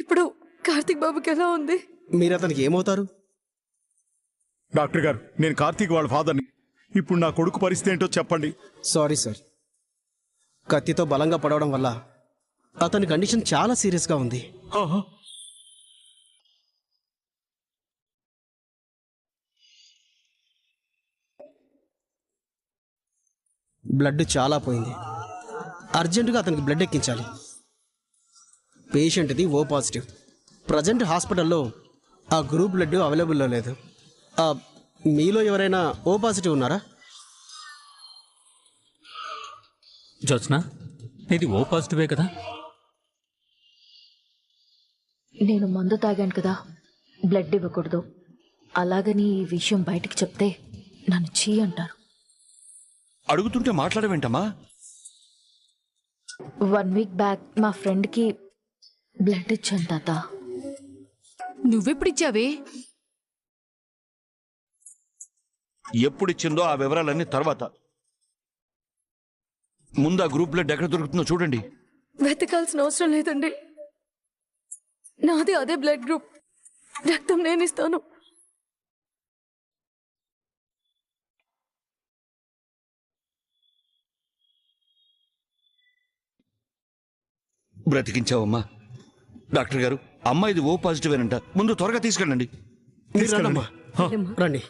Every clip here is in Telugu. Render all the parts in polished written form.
ఇప్పుడు కార్తిక్ బాబుకి ఎలా ఉంది? మీరు అతనికి ఏమవుతారు? డాక్టర్ గారు, నేను కార్తీక్ వాళ్ళ ఫాదర్ని. ఇప్పుడు నా కొడుకు పరిస్థితి ఏంటో చెప్పండి. సారీ సార్, కత్తితో బలంగా పడవడం వల్ల అతని కండిషన్ చాలా సీరియస్గా ఉంది. బ్లడ్ చాలా పోయింది. అర్జెంటుగా అతనికి బ్లడ్ ఎక్కించాలి. పేషెంట్ది ఓ పాజిటివ్. ప్రజెంట్ హాస్పిటల్లో ఆ గ్రూప్ బ్లడ్ అవైలబుల్లో లేదు. మీలో ఎవరైనా ఓ పాజిటివ్ ఉన్నారా? జ్యోత్స్న, ఇది ఓ పాజిటివే కదా? నేను మందు తాగాను కదా, బ్లడ్ ఇవ్వకూడదు. అలాగని ఈ విషయం బయటికి చెప్తే నన్ను చీ అంటారు. అడుగుతుంటే మాట్లాడవేంటమ్మా? 1 వీక్ బ్యాక్ మా ఫ్రెండ్కి బ్లడ్ ఇచ్చాను తాత. నువ్వెప్పుడిచ్చావే? ఎప్పుడిచ్చిందో ఆ వివరాలన్నీ తర్వాత. ముందు ఆ గ్రూప్ బ్లడ్ ఎక్కడ దొరుకుతుందో చూడండి. వెతకాల్సిన అవసరం లేదండి, నాది అదే బ్లడ్ గ్రూప్. రక్తం నేను ఇస్తాను. బ్రతికించావమ్మా. డాక్టర్ గారు, అమ్మాయిది ఓ పాజిటివేనంట. ముందు త్వరగా తీసుకెళ్ళండి. మీరు రండమ్మా. రండి.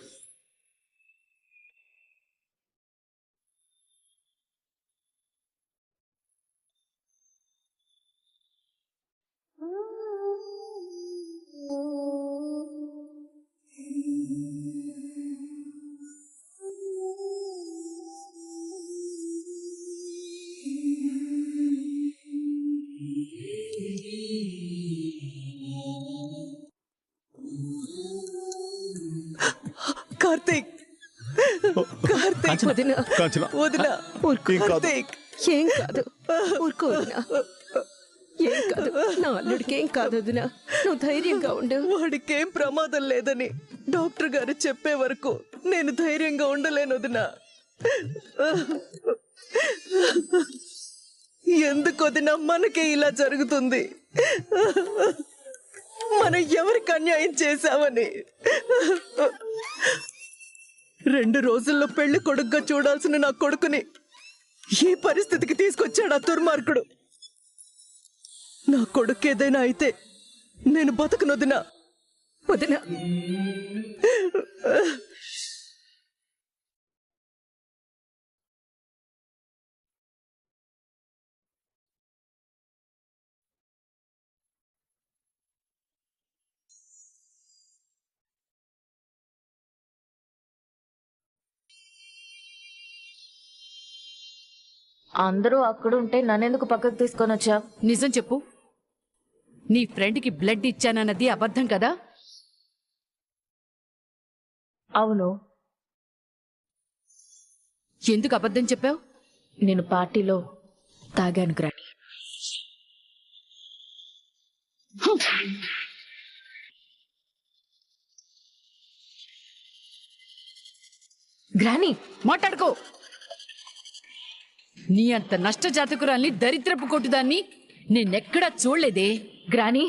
కార్తీక్, కార్తీక్, వదిన, వదిన, ఊరుకో కార్తీక్. ఏం కాదు, ఊరుకో వదిన, ఏం కాదు. నా అల్లుడికి ఏం కాదు వదిన, నువ్వు ధైర్యంగా ఉండు. వాడికేం ప్రమాదం లేదని డాక్టర్ గారు చెప్పే వరకు నేను ధైర్యంగా ఉండలేను వదిన. ఎందుకు వదిన మనకే ఇలా జరుగుతుంది? మనం ఎవరికి అన్యాయం చేశామని? 2 రోజుల్లో పెళ్లి కొడుకుగా చూడాల్సిన నా కొడుకుని ఈ పరిస్థితికి తీసుకొచ్చాడు ఆ దుర్మార్గుడు. నా కొడుకు ఏదైనా అయితే నేను బతకనొదినా. వదినా, అందరూ అక్కడ ఉంటే నన్నెందుకు పక్కకు తీసుకొని వచ్చా? నిజం చెప్పు, నీ ఫ్రెండ్కి బ్లడ్ ఇచ్చానన్నది అబద్ధం కదా? అవును. ఎందుకు అబద్ధం చెప్పావు? నేను పార్టీలో తాగాను గ్రాని. గ్రాని, మాట్లాడుకో. నీ అంత నష్టజాతకురాల్ని, దరిద్రపు కొట్టుదాన్ని నేనెక్కడా చూడలేదే. గ్రాని,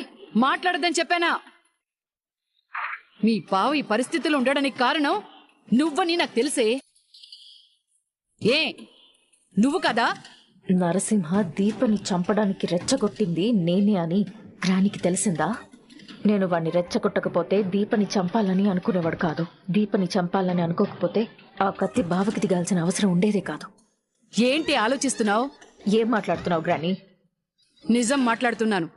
మాట్లాడదని చెప్పానా? మీ బావ ఈ పరిస్థితిలో ఉండడానికి కారణం నువ్వని నాకు తెలిసే. ఏ నువ్వు కదా? నరసింహ దీపని చంపడానికి రెచ్చగొట్టింది నేనే అని గ్రానికి తెలిసిందా? నేను వాణ్ణి రెచ్చగొట్టకపోతే దీపని చంపాలని అనుకునేవాడు కాదు. దీపని చంపాలని అనుకోకపోతే ఆ కత్తి బావకి దిగాల్సిన అవసరం ఉండేదే కాదు. ఏంటి ఆలోచిస్తున్నావు? ఏం మాట్లాడుతున్నావు గ్రాని? నిజం మాట్లాడుతున్నాను.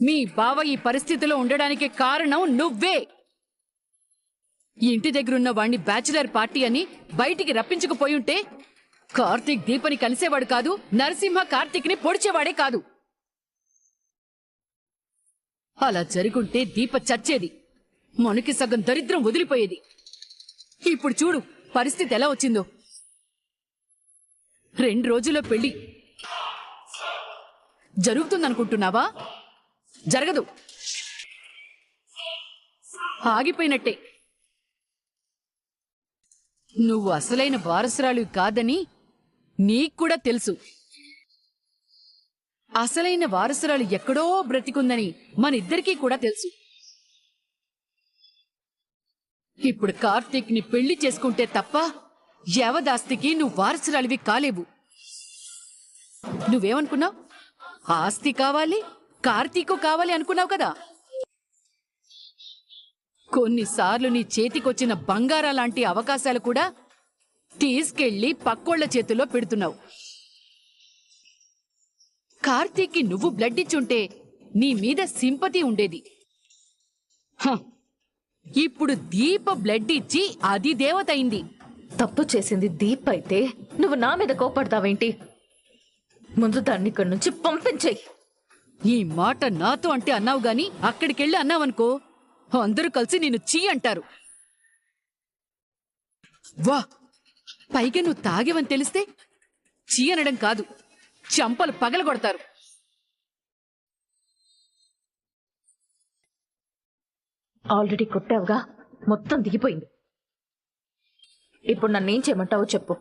మీ బావ ఈ పరిస్థితిలో ఉండడానికి కారణం నువ్వే. ఇంటి దగ్గరున్న వాణ్ణి బ్యాచిలర్ పార్టీ అని బయటికి రప్పించకపోయుంటే కార్తీక్ దీపని కలిసేవాడు కాదు, నరసింహ కార్తీక్ని పొడిచేవాడే కాదు. అలా జరుగుంటే దీప చచ్చేది, మనకి సగం దరిద్రం వదిలిపోయేది. ఇప్పుడు చూడు పరిస్థితి ఎలా వచ్చిందో. 2 రోజుల్లో పెళ్లి జరుగుతుందనుకుంటున్నావా? జరగదు, ఆగిపోయినట్టే. నువ్వు అసలైన వారసురాలు కాదని నీకు కూడా తెలుసు. అసలైన వారసురాలు ఎక్కడో బ్రతికుందని మనిద్దరికీ కూడా తెలుసు. ఇప్పుడు కార్తీక్ ని పెళ్లి చేసుకుంటే తప్ప యవదాస్తికి నువ్వు వారసురాలివి కాలేవు. నువ్వేమనుకున్నావు? ఆస్తి కావాలి, కార్తీకు కావాలి అనుకున్నావు కదా. కొన్నిసార్లు నీ చేతికొచ్చిన బంగారా లాంటి అవకాశాలు కూడా తీసుకెళ్లి పక్కోళ్ల చేతుల్లో పెడుతున్నావు. కార్తీక్కి నువ్వు బ్లడ్ ఇచ్చుంటే నీ మీద సింపతి ఉండేది. ఇప్పుడు దీప బ్లడ్ ఇచ్చి అది దేవత అయింది. తప్పు చేసింది దీప్ అయితే నువ్వు నా మీద కోపడతావేంటి? ముందు దాన్ని ఇక్కడి నుంచి పంపించేయి. ఈ మాట నాతో అంటే అన్నావు గాని అక్కడికెళ్ళి అన్నావనుకో అందరూ కలిసి నిన్ను చీ అంటారు. వా, పైగా నువ్వు తాగేవని తెలిస్తే చీ అనడం కాదు, చంపలు పగలగొడతారు. ఆల్రెడీ కొట్టావుగా, మొత్తం దిగిపోయింది. ఇప్పుడు నన్నేం చేయమంటావో చెప్పు.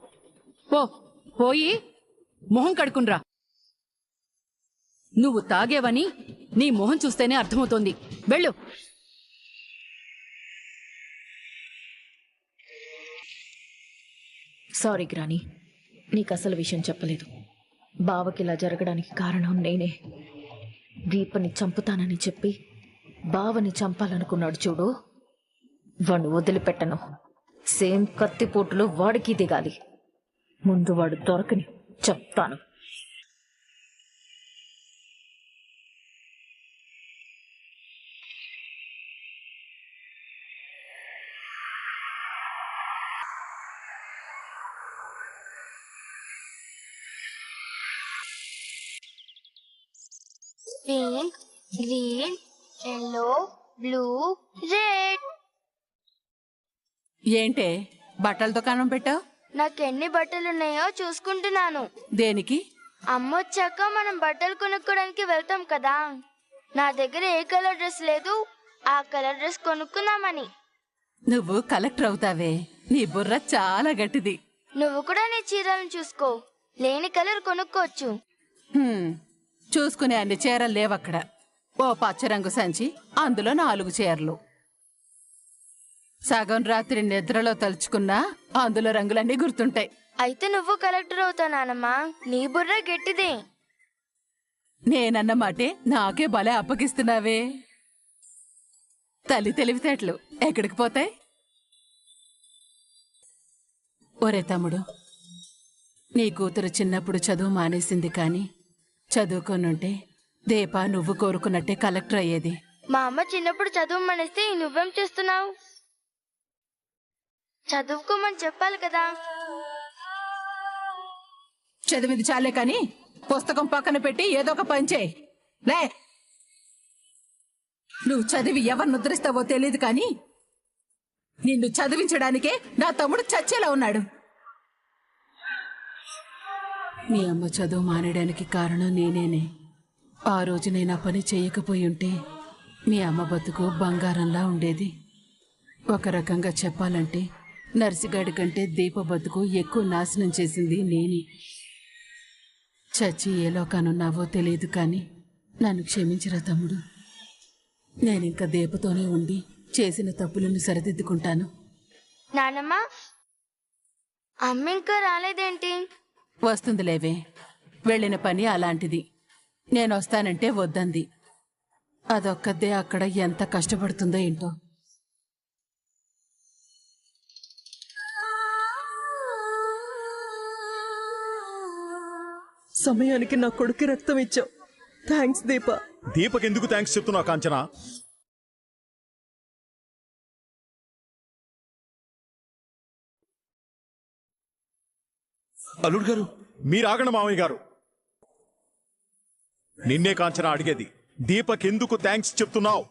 పోయి మొహం కడుకున్రా. నువ్వు తాగేవని నీ మొహం చూస్తేనే అర్థమవుతోంది. వెళ్ళు. సారీ గ్రాని, నీకు అసలు విషయం చెప్పలేదు. బావకి ఇలా జరగడానికి కారణం నేనే. దీపని చంపుతానని చెప్పి బావని చంపాలనుకున్నాడు చూడు, వాణ్ణి వదిలిపెట్టను. సేమ్ కత్తిపోటులో వాడికి దిగాలి. ముందు వాడు దొరకని చెప్తాను. Pink, green, yellow, blue, red. ఏంటే బట్టల దుకాణం పెట్టావు? నాకెన్ని బట్టలున్నాయో చూసుకుంటున్నాను. దేనికి? అమ్మొచ్చాక మనం బట్టలు కొనుక్కోడానికి వెళ్తాం కదా, నా దగ్గర ఏ కలర్ డ్రెస్ లేదు, ఆ కలర్ డ్రెస్ కొనుక్కుందామని. నువ్వు కలెక్టర్ అవుతావే, నీ బుర్ర చాలా గట్టిది. నువ్వు కూడా నీ చీరలను చూసుకో, లేని కలర్ కొనుక్కోవచ్చు. చూసుకునే అన్ని చీరలు లేవక్కడ. ఓ పచ్చరంగు సంచి, అందులో 4 చీరలు. సగం రాత్రి నిద్రలో తలుచుకున్నా అందులో రంగులన్నీ గుర్తుంటాయి. అయితే నువ్వు కలెక్టర్ అవుతావు నానమ్మా, నీ బుర్ర గట్టిదే. నేనన్న మాటే నాకే భలే అప్పగిస్తున్నావే. తల్లి తెలివితేటలు ఎక్కడికి పోతాయి? ఒరే తమ్ముడు, నీ కూతురు చిన్నప్పుడు చదువు మానేసింది, కానీ చదువుకోనుంటే దీప నువ్వు కోరుకున్నట్టే కలెక్టర్ అయ్యేది. మా అమ్మ చిన్నప్పుడు చదువు మానేస్తే నువ్వేం చేస్తున్నావు? చదువుకోమని చెప్పాలి కదా. చదివింది చాలే కాని పుస్తకం పక్కన పెట్టి ఏదో ఒక పని చేయి. లే, నువ్వు చదివి ఎవరు ముద్రిస్తావో తెలియదు, కానీ నిన్ను చదివించడానికే నా తమ్ముడు చచ్చేలా ఉన్నాడు. మీ అమ్మ చదువు మానేయడానికి కారణం నేనేనే. ఆ రోజు నేను ఆ పని చేయకపోయి ఉంటే మీ అమ్మ బతుకు బంగారంలా ఉండేది. ఒక రకంగా చెప్పాలంటే నర్సిగాడి కంటే దీప బతుకు ఎక్కువ నాశనం చేసింది నేనే. చచ్చి ఏ లోకానున్నావో తెలియదు, కానీ నన్ను క్షమించరా తమ్ముడు. నేనింక దీపతోనే ఉండి చేసిన తప్పులను సరిదిద్దుకుంటాను. నానమ్మ, అమ్మ ఇంకా రాలేదేంటి? వస్తుందిలేవే, వెళ్ళిన పని అలాంటిది. నేనొస్తానంటే వద్దంది. అదొక్కదే అక్కడ ఎంత కష్టపడుతుందో ఏంటో. సమయానికి నా కొడుకు రక్తం ఇచ్చావు. థ్యాంక్స్ దీప. దీపకెందుకు థ్యాంక్స్ చెప్తున్నావు కాంచనా? అల్లుడు గారు, మీరాగండి మామయ్య గారు. నిన్నే కాంచనా అడిగేది. దీపకెందుకు థ్యాంక్స్ చెప్తున్నావు?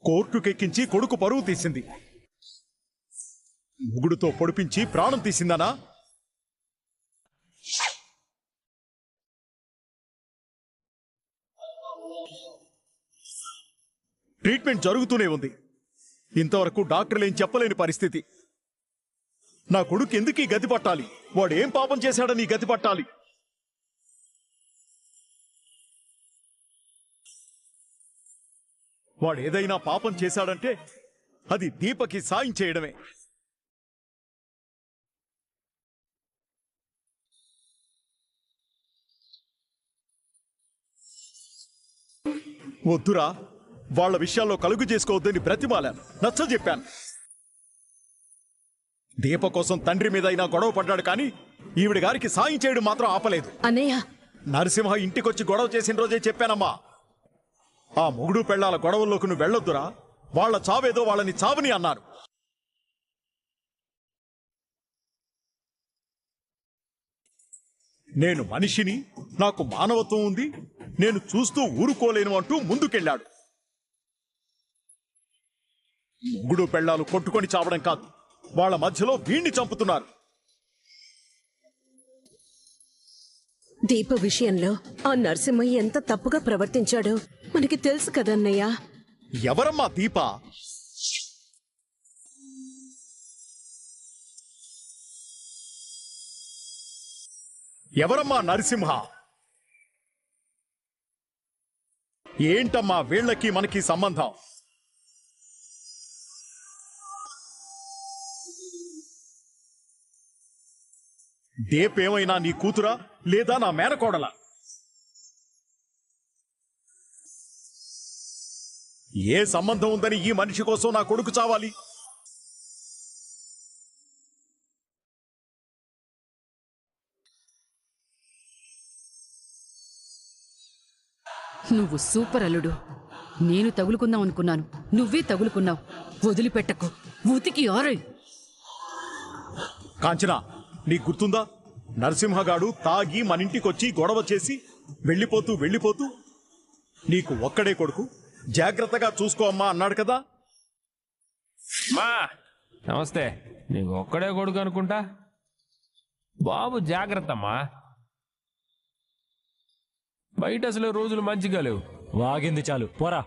కోర్టుకెక్కించి కొడుకు పరువు తీసింది, ముగుడుతో పొడిపించి ప్రాణం తీసిందనా? ట్రీట్మెంట్ జరుగుతూనే ఉంది. ఇంతవరకు డాక్టర్లు ఏం చెప్పలేని పరిస్థితి. నా కొడుకు ఎందుకు ఈ గతి పట్టాలి? వాడు ఏం పాపం చేశాడని ఈ గతి పట్టాలి? వాడు ఏదైనా పాపం చేశాడంటే అది దీపకి సాయం చేయడమే. వద్దురా, వాళ్ళ విషయాల్లో కలుగు చేసుకోవద్దని బ్రతిమాలాను, నచ్చ చెప్పాను. దీప కోసం తండ్రి మీద అయినా గొడవ పడ్డాడు కానీ ఈవిడ గారికి సాయం చేయడం మాత్రం ఆపలేదు. అన్నయ్య, నరసింహ ఇంటికొచ్చి గొడవ చేసిన రోజే చెప్పానమ్మా, ఆ మొగుడు పెళ్ళాల గొడవల్లోకి నువ్వు వెళ్ళొద్దురా, వాళ్ళ చావేదో వాళ్ళని చావని అన్నారు. నేను మనిషిని, నాకు మానవత్వం ఉంది, నేను చూస్తూ ఊరుకోలేను అంటూ ముందుకెళ్ళాడు. మొగుడు పెళ్ళాలు కొట్టుకొని చావడం కాదు, వాళ్ళ మధ్యలో వీణ్ణి చంపుతున్నారు. దీప విషయంలో ఆ నరసింహ ఎంత తప్పుగా ప్రవర్తించాడో మనకి తెలుసు కదన్నయ్య. ఎవరమ్మా దీప? ఎవరమ్మా నరసింహ? ఏంటమ్మా వీళ్ళకి మనకి సంబంధం? దేపేమైనా నీ కూతురా లేదా నా మేనకోడలా? ఏ సంబంధం ఉందని ఈ మనిషి కోసం నా కొడుకు చావాలి? నువ్వు సూపర్ అల్లుడు. నేను తగులుకుందాం అనుకున్నాను, నువ్వే తగులుకున్నావు. వదిలిపెట్టకు, ఉతికి ఆరై. కాంచనా, నీకు గుర్తుందా? నరసింహగాడు తాగి మన ఇంటికొచ్చి గొడవ చేసి వెళ్ళిపోతూ నీకు ఒక్కడే కొడుకు, జాగ్రత్తగా చూసుకో అమ్మా అన్నాడు కదా. మా నమస్తే. నీకు ఒక్కడే కొడుకు అనుకుంటా. బాబు జాగ్రత్త అమ్మా, బయట అసలు రోజులు మంచిగా లేవు. వాగింది చాలు, పోరా.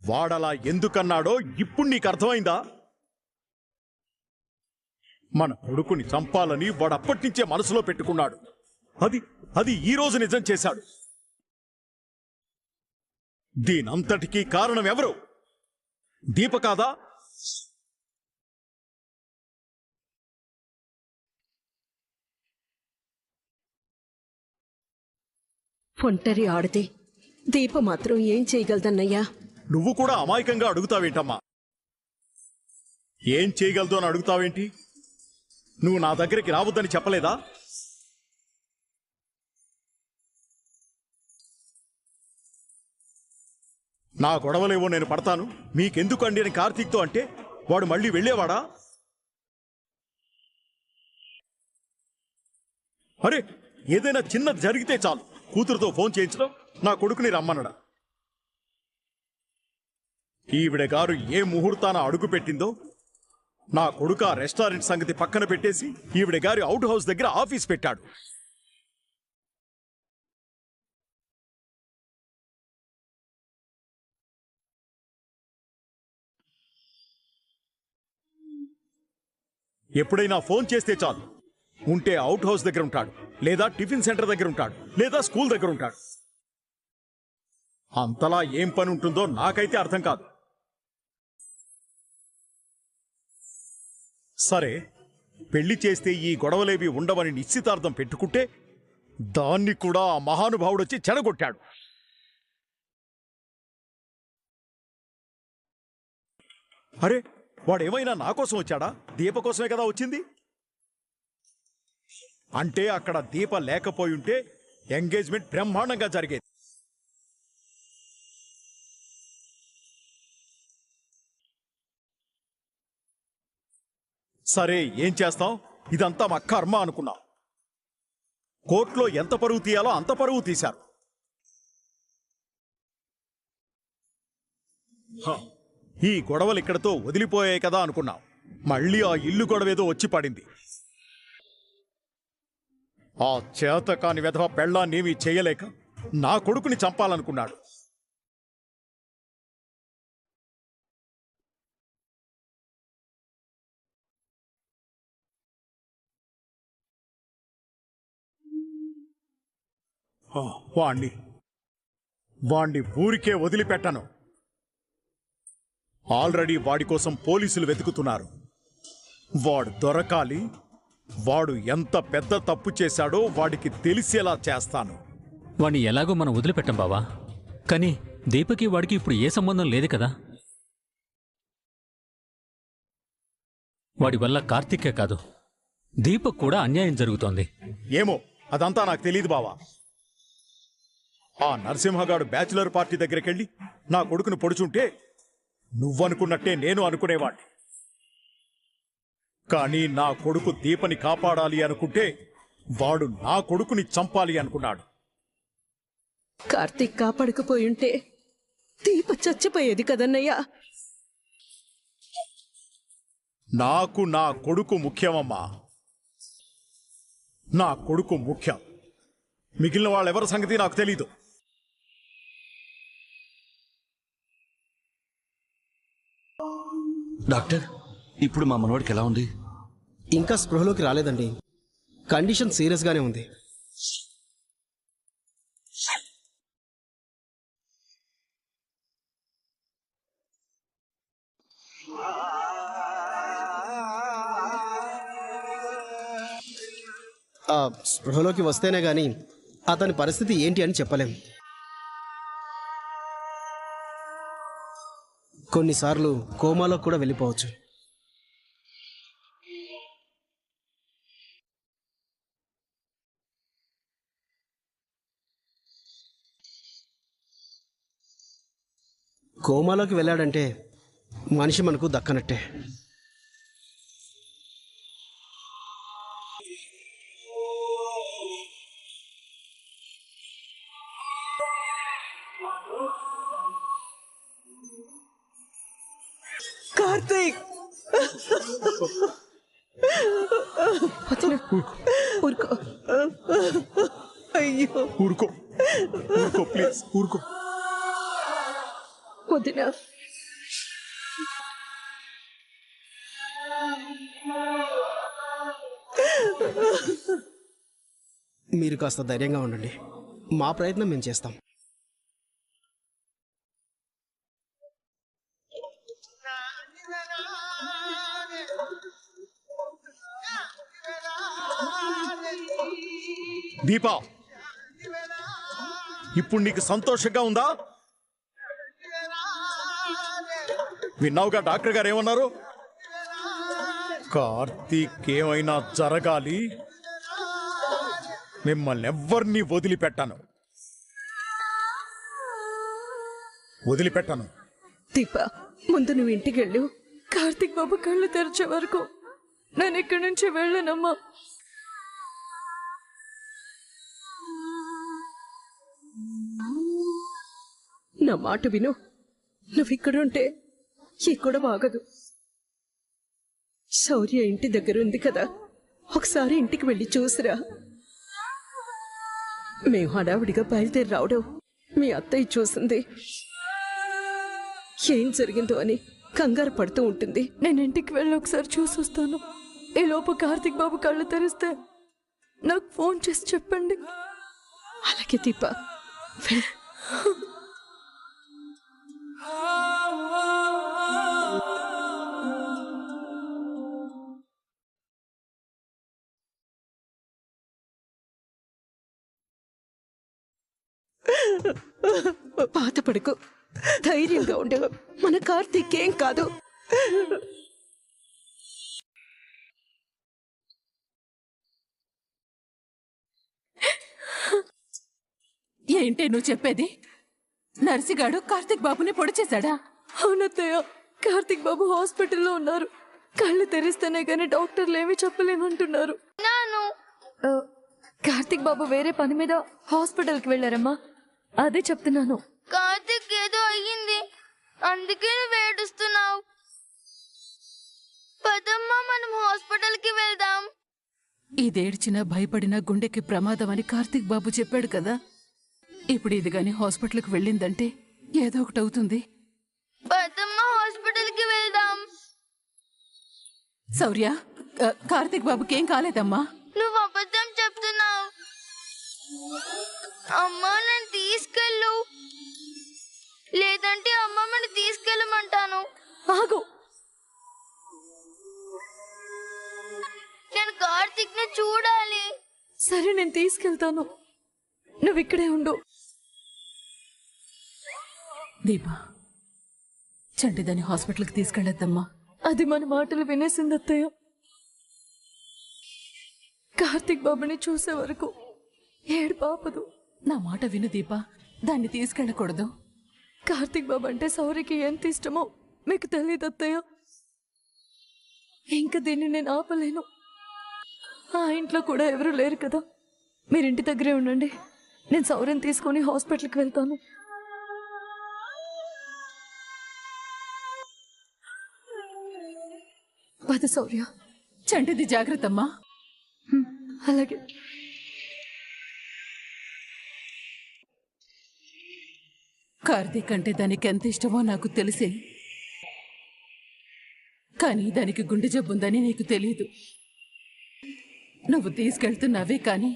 వాడలా ఎందుకన్నాడో ఇప్పుడు నీకు అర్థమైందా? మన కొడుకుని చంపాలని వాడప్పటినుంచే మనసులో పెట్టుకున్నాడు. అది ఈ రోజు నిజం చేశాడు. దీనంతటికీ కారణం ఎవరు? దీప కాదా? ఒంటరి ఆడితే దీప మాత్రం ఏం చేయగలదన్నయ్యా? నువ్వు కూడా అమాయకంగా అడుగుతావేంటమ్మా? ఏం చేయగలదు అని అడుగుతావేంటి? నువ్వు నా దగ్గరికి రావద్దని చెప్పలేదా? నా గొడవలేవో నేను పడతాను, మీకెందుకండి అని కార్తీక్తో అంటే వాడు మళ్ళీ వెళ్ళేవాడా? అరే, ఏదైనా చిన్నది జరిగితే చాలు కూతురుతో ఫోన్ చేయించడం, నా కొడుకుని రమ్మనడా. ఈవిడ గారు ఏ ముహూర్తాన అడుగు పెట్టిందో నా కొడుకు ఆ రెస్టారెంట్ సంగతి పక్కన పెట్టేసి ఈవిడ గారి అవుట్ హౌస్ దగ్గర ఆఫీస్ పెట్టాడు. ఎప్పుడైనా ఫోన్ చేస్తే చాలు, ఉంటే అవుట్ హౌస్ దగ్గర ఉంటాడు, లేదా టిఫిన్ సెంటర్ దగ్గర ఉంటాడు, లేదా స్కూల్ దగ్గర ఉంటాడు. అంతలా ఏం పని ఉంటుందో నాకైతే అర్థం కాదు. సరే, పెళ్లి చేస్తే ఈ గొడవలేవి ఉండవని నిశ్చితార్థం పెట్టుకుంటే దాన్ని కూడా ఆ మహానుభావుడొచ్చి చెడగొట్టాడు. అరే, వాడేమైనా నా కోసం వచ్చాడా? దీప కోసమే కదా వచ్చింది. అంటే అక్కడ దీప లేకపోయుంటే ఎంగేజ్మెంట్ బ్రహ్మాండంగా జరిగేది. సరే, ఏం చేస్తాం? ఇదంతా మా కర్మ అనుకున్నాం. కోర్టులో ఎంత పరువు తీయాలో అంత పరువు తీశారు. ఈ గొడవలు ఇక్కడతో వదిలిపోయాయి కదా అనుకున్నాం. మళ్ళీ ఆ ఇల్లు గొడవేదో వచ్చి పడింది. ఆ చేతకాని వెధవ పెళ్ళాన్నేమీ చేయలేక నా కొడుకుని చంపాలనుకున్నాడు. వాణ్ణి ఊరికే వదిలిపెట్టను. ఆల్రెడీ వాడి కోసం పోలీసులు వెతుకుతున్నారు. వాడు దొరకాలి. వాడు ఎంత పెద్ద తప్పు చేశాడో వాడికి తెలిసేలా చేస్తాను. వాణ్ణి ఎలాగో మనం వదిలిపెట్టాం బావా. కానీ దీపకి వాడికి ఇప్పుడు ఏ సంబంధం లేదు కదా. వాడి వల్ల కార్తీకే కాదు, దీపక్ కూడా అన్యాయం జరుగుతోంది. ఏమో అదంతా నాకు తెలియదు బావా. ఆ నరసింహగాడు బ్యాచులర్ పార్టీ దగ్గరికెళ్ళి నా కొడుకును పొడుచుంటే నువ్వనుకున్నట్టే నేను అనుకునేవాణ్ణి. కానీ నా కొడుకు దీపని కాపాడాలి అనుకుంటే వాడు నా కొడుకుని చంపాలి అనుకున్నాడు. కార్తీక్ కాపాడకపోయుంటే దీప చచ్చిపోయేది కదన్నయ్యా. నాకు నా కొడుకు ముఖ్యమమ్మా. నా కొడుకు ముఖ్యం. మిగిలిన వాళ్ళెవరి సంగతి నాకు తెలీదు. డాక్టర్, ఇప్పుడు మా మనవాడికి ఎలా ఉంది? ఇంకా స్పృహలోకి రాలేదండి. కండిషన్ సీరియస్గానే ఉంది. స్పృహలోకి వస్తేనే గాని అతని పరిస్థితి ఏంటి అని చెప్పలేం. కొన్నిసార్లు కోమాలో కూడా వెళ్ళిపోవచ్చు. కోమాలోకి వెళ్ళాడంటే మనిషి మనకు దక్కనట్టే. కార్తీక్ ఊరుకో. అయ్యో ఊరుకో ఊరుకో ప్లీజ్ ఊరుకో. వదినా మీరు కాస్త ధైర్యంగా ఉండండి. మా ప్రయత్నం మేము చేస్తాం. దీపా, ఇప్పుడు నీకు సంతోషంగా ఉందా? విన్నావుగా డాక్టర్ గారు ఏమన్నారు? కార్తీక్ ఏమైనా జరగాలి, మిమ్మల్ని ఎవ్వరినీ వదిలిపెట్టాను. దీపా, ముందు నువ్వు ఇంటికి వెళ్ళు. కార్తీక్ బాబు కళ్ళు తెరిచే వరకు నేను ఇక్కడి నుంచి వెళ్ళనమ్మా. నా మాట విను. నువ్వు ఇక్కడుంటే ఈ కూడా బాగదు. శౌర్య ఇంటి దగ్గర ఉంది కదా, ఒకసారి ఇంటికి వెళ్ళి చూసిరా. మేము హడావిడిగా బయలుదేరి రావడం మీ అత్తయ్య చూసింది. ఏం జరిగిందో అని కంగారు పడుతూ ఉంటుంది. నేను ఇంటికి వెళ్ళి ఒకసారి చూసొస్తాను. ఈ లోపు కార్తీక్ బాబు కళ్ళు తెరిస్తే నాకు ఫోన్ చేసి చెప్పండి. అలాగే దీపా, బాధపడకు, ధైర్యంగా ఉండు. మన కార్తీక్ ఏం కాదు. ఏంటే నువ్వు చెప్పేది? నర్సిగాడు కార్తీక్ బాబుని పొడి చేశాడా? అవునత్తయ్య, కార్తీక్ బాబు హాస్పిటల్లో ఉన్నారు. కళ్ళు తెరిస్తేనే గానీ డాక్టర్లు ఏమీ చెప్పలేమంటున్నారు. కార్తీక్ బాబు వేరే పని మీద హాస్పిటల్కి వెళ్ళారమ్మా, అదే చెప్తున్నాను. కార్తీక్ ఏదో అయ్యింది, అందుకే నువ్వు ఏడుస్తున్నావు. పదమ్మా, మనం హాస్పిటల్కి వెళ్దాం. ఇదేడ్చినా భయపడినా గుండెకి ప్రమాదం అని కార్తీక్ బాబు చెప్పాడు కదా. ఇప్పుడు ఇది గాని హాస్పిటల్కి వెళ్ళిందంటే ఏదో ఒకటి అవుతుంది. పదమ్మా, హాస్పిటల్కి వెళ్దాం. శౌర్య, కార్తీక్ బాబుకి ఏం కాలేదమ్మా. నువ్వు అబద్ధం చెప్తున్నావు. అమ్మా, నన్ను తీసుకెళ్ళు. లేదంటే అమ్మమ్మని తీసుకెళ్ళమంటాను. ఆగు. నేను కార్తీక్ ని చూడాలి. సరే, నేను తీసుకెళ్తాను. నువ్వు ఇక్కడే ఉండు. దీపా, చంటిదాన్ని హాస్పిటల్కి తీసుకెళ్ళొద్దమ్మా. అది మన మాటలు వినేసింది అత్తయ్య. కార్తీక్ బాబుని చూసే వరకు ఏడు పాపదు. నా మాట విను దీపా, దాన్ని తీసుకెళ్ళకూడదు. కార్తీక్ బాబు అంటే సౌరికి ఎంత ఇష్టమో మీకు తెలియదు అత్తయ్య. ఇంకా దీన్ని నేను ఆపలేను. ఆ ఇంట్లో కూడా ఎవరు లేరు కదా. మీరింటి దగ్గరే ఉండండి. నేను సౌర్యం తీసుకొని హాస్పిటల్కి వెళ్తాను. పద సౌర్య. చంటిది జాగ్రత్తమ్మా. అలాగే. కార్తీక్ అంటే దానికి ఎంత ఇష్టమో నాకు తెలిసే, కానీ దానికి గుండె జబ్బుందని నీకు తెలీదు. నువ్వు తీసుకెళ్తున్నావే కానీ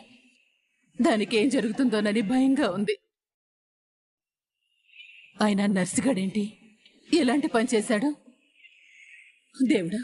దానికి ఏం జరుగుతుందోనని భయంగా ఉంది. ఆయన నర్సుగాడేంటి ఎలాంటి పని చేశాడు? దేవుడా,